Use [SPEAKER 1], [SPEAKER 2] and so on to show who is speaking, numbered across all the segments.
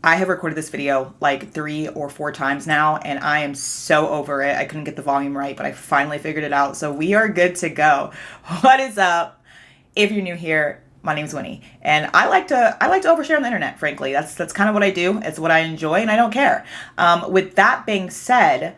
[SPEAKER 1] I have recorded this video like 3 or 4 times now, and I am so over it. I couldn't get the volume right, but I finally figured it out. So we are good to go. What is up? If you're new here, my name is Winnie, and I like to overshare on the internet. Frankly, that's kind of what I do. It's what I enjoy, and I don't care. With that being said,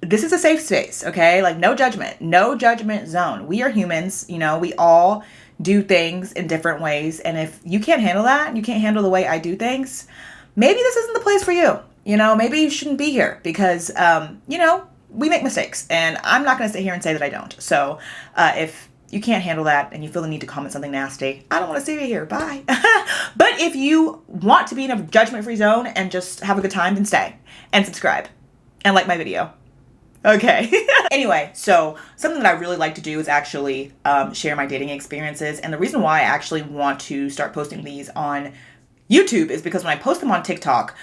[SPEAKER 1] this is a safe space, okay? Like no judgment zone. We are humans, we all do things in different ways. And if you can't handle that, and you can't handle the way I do things, maybe this isn't the place for you. Maybe you shouldn't be here because, we make mistakes, and I'm not going to sit here and say that I don't. So, if you can't handle that and you feel the need to comment something nasty, I don't want to see you here. Bye. But if you want to be in a judgment-free zone and just have a good time, then stay and subscribe and like my video. Okay. Anyway, so something that I really like to do is actually share my dating experiences. And the reason why I actually want to start posting these on YouTube is because when I post them on TikTok,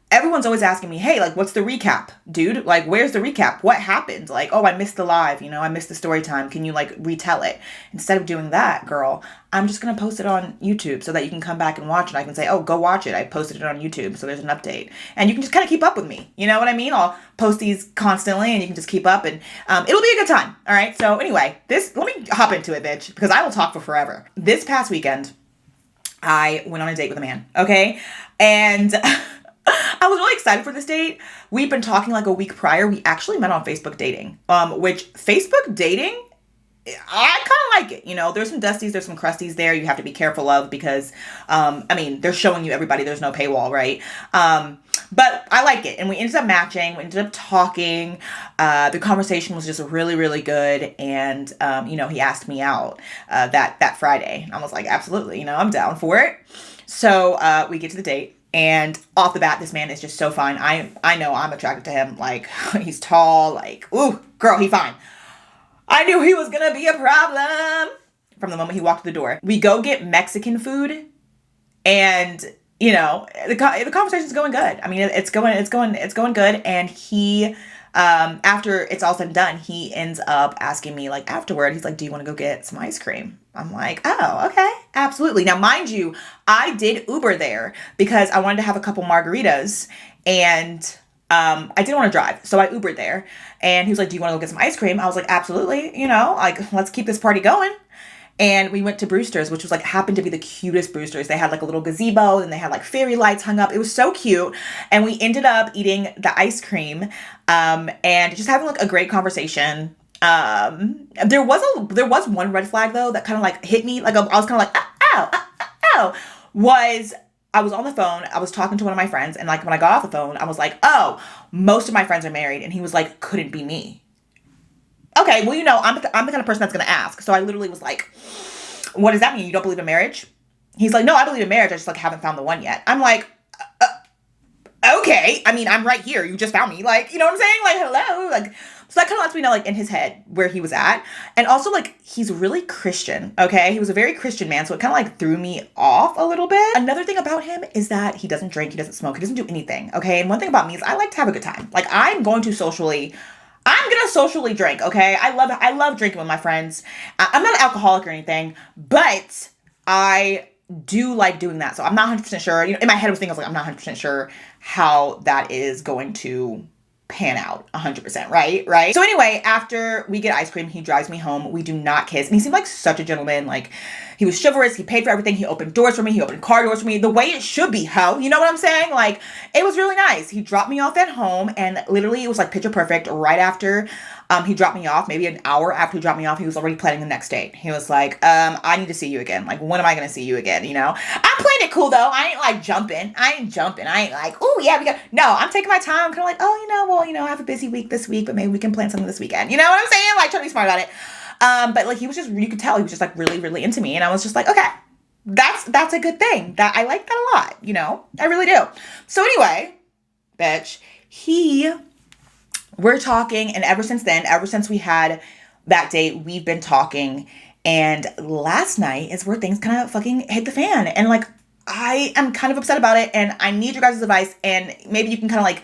[SPEAKER 1] everyone's always asking me, hey, like, what's the recap, dude? Like, where's the recap? What happened? Like, oh, I missed the live, I missed the story time. Can you like retell it? Instead of doing that, girl, I'm just going to post it on YouTube so that you can come back and watch it. I can say, oh, go watch it. I posted it on YouTube. So there's an update and you can just kind of keep up with me. You know what I mean? I'll post these constantly and you can just keep up and it'll be a good time. All right. So anyway, let me hop into it, bitch, because I will talk for forever. This past weekend, I went on a date with a man. Okay. And I was really excited for this date. We've been talking like a week prior. We actually met on Facebook dating, which Facebook dating, I kind of like it. There's some dusties, there's some crusties there you have to be careful of because, they're showing you everybody. There's no paywall, right? But I like it. And we ended up matching. We ended up talking. The conversation was just really, really good. And, he asked me out that Friday. And I was like, absolutely, I'm down for it. So we get to the date. And off the bat, this man is just so fine. I know I'm attracted to him. Like, he's tall. Like, ooh, girl, he fine. I knew he was going to be a problem from the moment he walked through the door. We go get Mexican food. And, the conversation's going good. I mean, it's going good. And he, after it's all said and done, he ends up asking me, like, afterward, he's like, do you want to go get some ice cream? I'm like, oh, okay, absolutely. Now, mind you, I did Uber there because I wanted to have a couple margaritas and I didn't want to drive. So I Ubered there and he was like, do you want to go get some ice cream? I was like, absolutely. Like, let's keep this party going. And we went to Brewster's, which was like, happened to be the cutest Brewster's. They had like a little gazebo and they had like fairy lights hung up. It was so cute. And we ended up eating the ice cream and just having like a great conversation. There was one red flag though that kind of like hit me. Like I was kind of like, I was on the phone. I was talking to one of my friends. And like, when I got off the phone, I was like, oh, most of my friends are married. And he was like, couldn't be me. Okay. Well, I'm the kind of person that's going to ask. So I literally was like, what does that mean? You don't believe in marriage? He's like, no, I believe in marriage. I just like haven't found the one yet. I'm like, okay. I mean, I'm right here. You just found me. Like, you know what I'm saying? Like, hello. Like, so that kind of lets me know, like, in his head where he was at. And also, like, he's really Christian, okay? He was a very Christian man, so it kind of, like, threw me off a little bit. Another thing about him is that he doesn't drink, he doesn't smoke, he doesn't do anything, okay? And one thing about me is I like to have a good time. Like, I'm gonna socially drink, okay? I love drinking with my friends. I'm not an alcoholic or anything, but I do like doing that. So I'm not 100% sure. In my head I was thinking, I'm not 100% sure how that is going to pan out 100%, right? So anyway, after we get ice cream, he drives me home. We do not kiss. And he seemed like such a gentleman. Like, he was chivalrous. He paid for everything. He opened doors for me. He opened car doors for me. The way it should be, ho. You know what I'm saying? Like, it was really nice. He dropped me off at home and literally it was like picture perfect. Right after he dropped me off, maybe an hour after he dropped me off, he was already planning the next date. He was like, I need to see you again. Like, when am I going to see you again? I played it cool though. I ain't like jumping. I ain't like, oh yeah, no, I'm taking my time. I'm kind of like, oh, I have a busy week this week, but maybe we can plan something this weekend. You know what I'm saying? Like, trying to be smart about it. But like, he was just, you could tell he was just like really, really into me. And I was just like, okay, that's a good thing. That I like that a lot, I really do. So anyway, bitch, we're talking. And ever since we had that date, we've been talking. And last night is where things kind of fucking hit the fan. And like, I am kind of upset about it. And I need your guys' advice. And maybe you can kind of like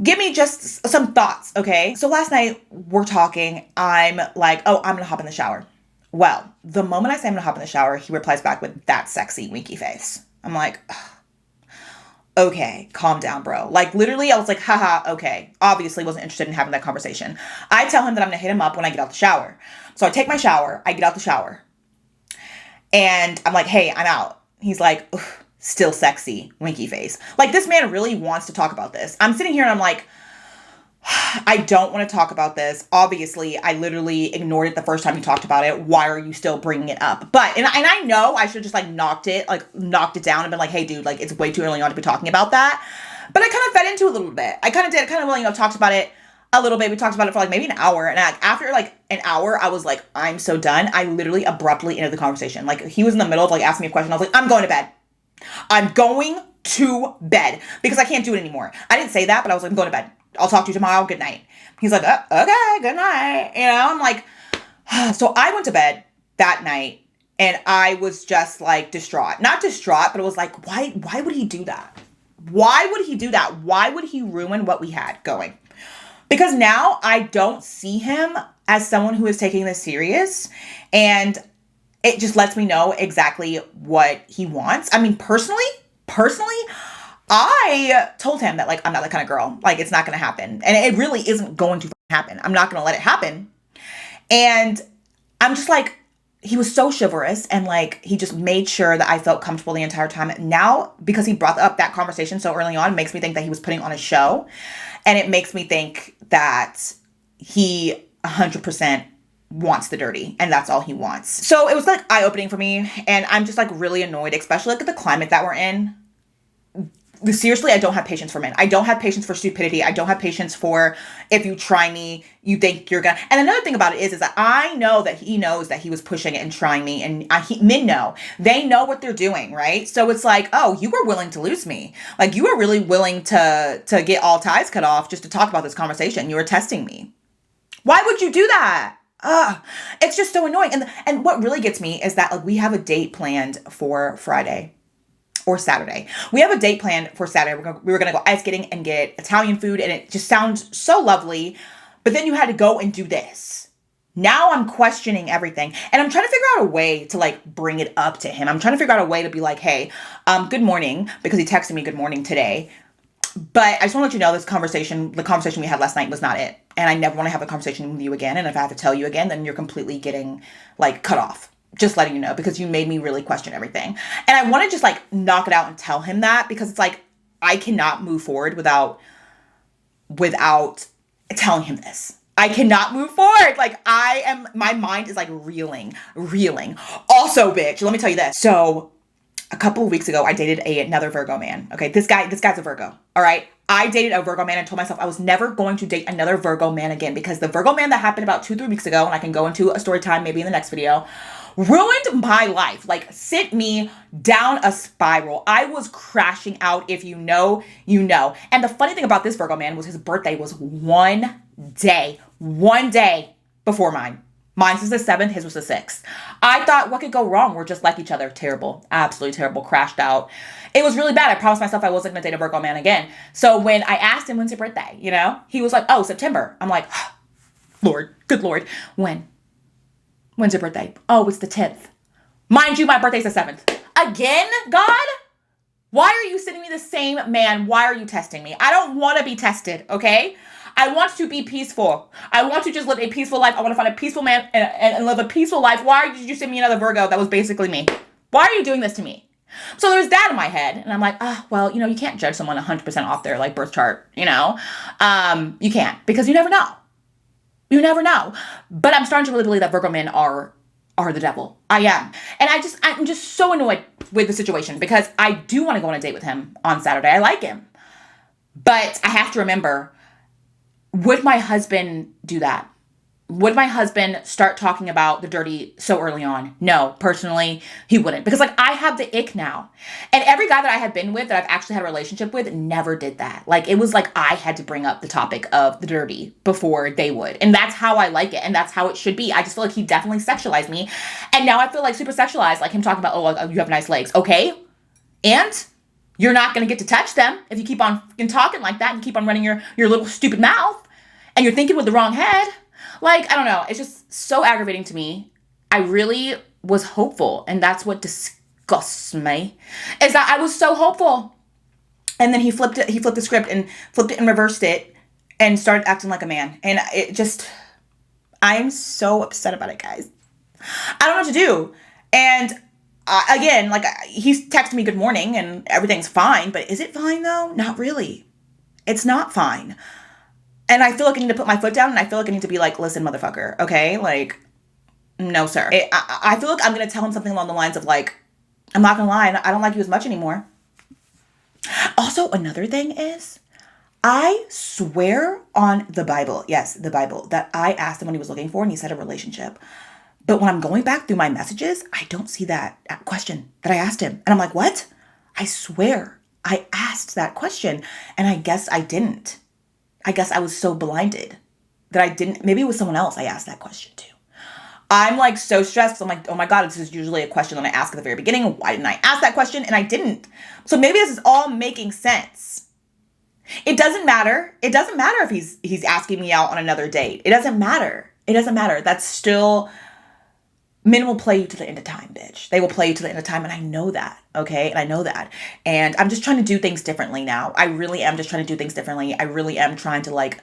[SPEAKER 1] give me just some thoughts, okay? So last night, we're talking. I'm like, oh, I'm gonna hop in the shower. Well, the moment I say I'm gonna hop in the shower, he replies back with that sexy winky face. I'm like, okay, calm down, bro. Like, literally, I was like, haha, okay. Obviously wasn't interested in having that conversation. I tell him that I'm gonna hit him up when I get out the shower. So I take my shower, I get out the shower, and I'm like, hey, I'm out. He's like, ugh, still sexy, winky face. Like, this man really wants to talk about this. I'm sitting here and I'm like, I don't want to talk about this. Obviously, I literally ignored it the first time you talked about it. Why are you still bringing it up? But, and I know I should have just like knocked it down and been like, hey dude, like it's way too early on to be talking about that. But I kind of fed into it a little bit. I kind of did, talked about it a little bit. We talked about it for like maybe an hour. And after like an hour, I was like, I'm so done. I literally abruptly ended the conversation. Like he was in the middle of like asking me a question. I was like, I'm going to bed. I'm going to bed because I can't do it anymore. I didn't say that, but I was like, I'm going to bed. I'll talk to you tomorrow. Good night. He's like, okay, good night. You know, I'm like, so I went to bed that night and I was just like distraught. Not distraught, but it was like, why would he do that? Why would he do that? Why would he ruin what we had going? Because now I don't see him as someone who is taking this serious. And it just lets me know exactly what he wants. I mean, personally, I told him that, like, I'm not that kind of girl. Like, it's not going to happen. And it really isn't going to happen. I'm not going to let it happen. And I'm just like, he was so chivalrous and, like, he just made sure that I felt comfortable the entire time. Now, because he brought up that conversation so early on, makes me think that he was putting on a show. And it makes me think that he 100% wants the dirty and that's all he wants. So it was, like, eye-opening for me. And I'm just, like, really annoyed, especially, like, at the climate that we're in. Seriously, I don't have patience for men. I don't have patience for stupidity. I don't have patience for if you try me, you think you're gonna. And another thing about it is that I know that he knows that he was pushing it and trying me. And men know. They know what they're doing, right? So it's like, oh, you were willing to lose me. Like, you were really willing to get all ties cut off just to talk about this conversation. You were testing me. Why would you do that? It's just so annoying. And what really gets me is that, like, we have a date planned for Friday. Or Saturday. We have a date planned for Saturday. We were going to go ice skating and get Italian food, and it just sounds so lovely. But then you had to go and do this. Now I'm questioning everything. And I'm trying to figure out a way to, like, bring it up to him. I'm trying to figure out a way to be like, hey, good morning, because he texted me good morning today. But I just want to let you know the conversation we had last night was not it. And I never want to have a conversation with you again. And if I have to tell you again, then you're completely getting, like, cut off. Just letting you know, because you made me really question everything. And I want to just, like, knock it out and tell him that, because it's like, I cannot move forward without telling him this. I cannot move forward. Like, my mind is like reeling. Also, bitch, let me tell you this. So a couple of weeks ago, I dated another Virgo man. Okay. This guy's a Virgo. All right. I dated a Virgo man and told myself I was never going to date another Virgo man again, because the Virgo man that happened about 2-3 weeks ago, and I can go into a story time maybe in the next video, ruined my life. Like, sent me down a spiral. I was crashing out. If you know, you know. And the funny thing about this Virgo man was his birthday was one day before mine. Mine's was the 7th, his was the 6th. I thought, what could go wrong? We're just like each other. Terrible. Absolutely terrible. Crashed out. It was really bad. I promised myself I wasn't going to date a Virgo man again. So when I asked him, when's your birthday? You know, he was like, oh, September. I'm like, Lord, good Lord. When's your birthday? Oh, it's the 10th. Mind you, my birthday's the 7th. Again, God? Why are you sending me the same man? Why are you testing me? I don't want to be tested, okay? I want to be peaceful. I want to just live a peaceful life. I want to find a peaceful man and live a peaceful life. Why did you send me another Virgo that was basically me? Why are you doing this to me? So there's that in my head. And I'm like, well, you know, you can't judge someone 100% off their, like, birth chart, you know? You can't, because you never know. You never know. But I'm starting to really believe that Virgo men are the devil. I am. And I'm just so annoyed with the situation, because I do want to go on a date with him on Saturday. I like him. But I have to remember, would my husband do that? Would my husband start talking about the dirty so early on? No, personally, he wouldn't. Because, like, I have the ick now. And every guy that I have been with, that I've actually had a relationship with, never did that. Like, it was like I had to bring up the topic of the dirty before they would. And that's how I like it. And that's how it should be. I just feel like he definitely sexualized me. And now I feel, like, super sexualized. Like, him talking about, oh, you have nice legs. Okay. And you're not going to get to touch them if you keep on talking like that and keep on running your little stupid mouth. And you're thinking with the wrong head. Like, I don't know. It's just so aggravating to me. I really was hopeful. And that's what disgusts me. Is that I was so hopeful. And then he flipped the script and flipped it and reversed it and started acting like a man. And it just, I'm so upset about it, guys. I don't know what to do. And again, like, he's texting me good morning and everything's fine, but is it fine though? Not really. It's not fine. And I feel like I need to put my foot down, and I feel like I need to be like, listen, motherfucker, okay? Like, no, sir. I feel like I'm going to tell him something along the lines of like, I'm not going to lie, I don't like you as much anymore. Also, another thing is, I swear on the Bible, yes, the Bible, that I asked him what he was looking for, and he said a relationship. But when I'm going back through my messages, I don't see that question that I asked him. And I'm like, what? I swear I asked that question, and I guess I didn't. I guess I was so blinded that I didn't. Maybe it was someone else I asked that question to. I'm like so stressed because I'm like, oh my God, this is usually a question that I ask at the very beginning. Why didn't I ask that question? And I didn't. So maybe this is all making sense. It doesn't matter. It doesn't matter if he's asking me out on another date. It doesn't matter. It doesn't matter. That's still, men will play you to the end of time, bitch. They will play you to the end of time. And I know that. Okay. And I know that. And I'm just trying to do things differently now. I really am just trying to do things differently. I really am trying to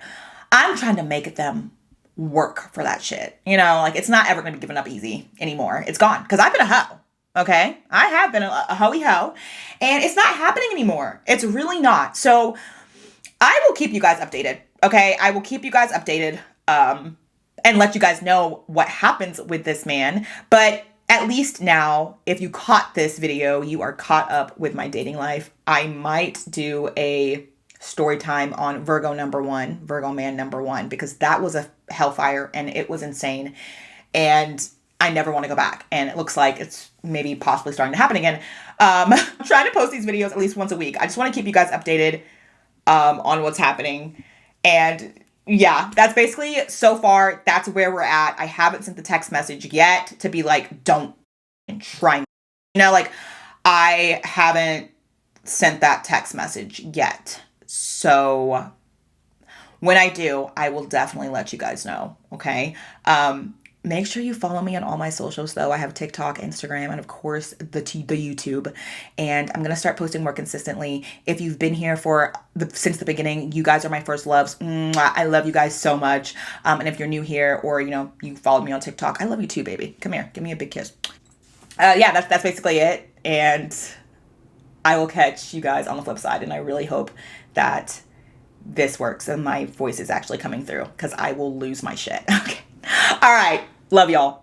[SPEAKER 1] I'm trying to make them work for that shit. You know, like, it's not ever going to be given up easy anymore. It's gone. Because I've been a hoe. Okay. I have been a hoey hoe. And it's not happening anymore. It's really not. So I will keep you guys updated. Okay. I will keep you guys updated. And let you guys know what happens with this man. But at least now, if you caught this video, you are caught up with my dating life. I might do a story time on Virgo man number one, because that was a hellfire and it was insane. And I never want to go back. And it looks like it's maybe possibly starting to happen again. I'm trying to post these videos at least once a week. I just want to keep you guys updated on what's happening. And yeah, that's basically, so far, that's where we're at. I haven't sent the text message yet to be like, don't try me. You know, like, I haven't sent that text message yet. So when I do, I will definitely let you guys know. Okay. Make sure you follow me on all my socials, though. I have TikTok, Instagram, and of course the YouTube. And I'm gonna start posting more consistently. If you've been here since the beginning, you guys are my first loves. I love you guys so much. And if you're new here, or you followed me on TikTok, I love you too, baby. Come here, give me a big kiss. Yeah, that's basically it. And I will catch you guys on the flip side. And I really hope that this works and my voice is actually coming through, because I will lose my shit. Okay. All right. Love y'all.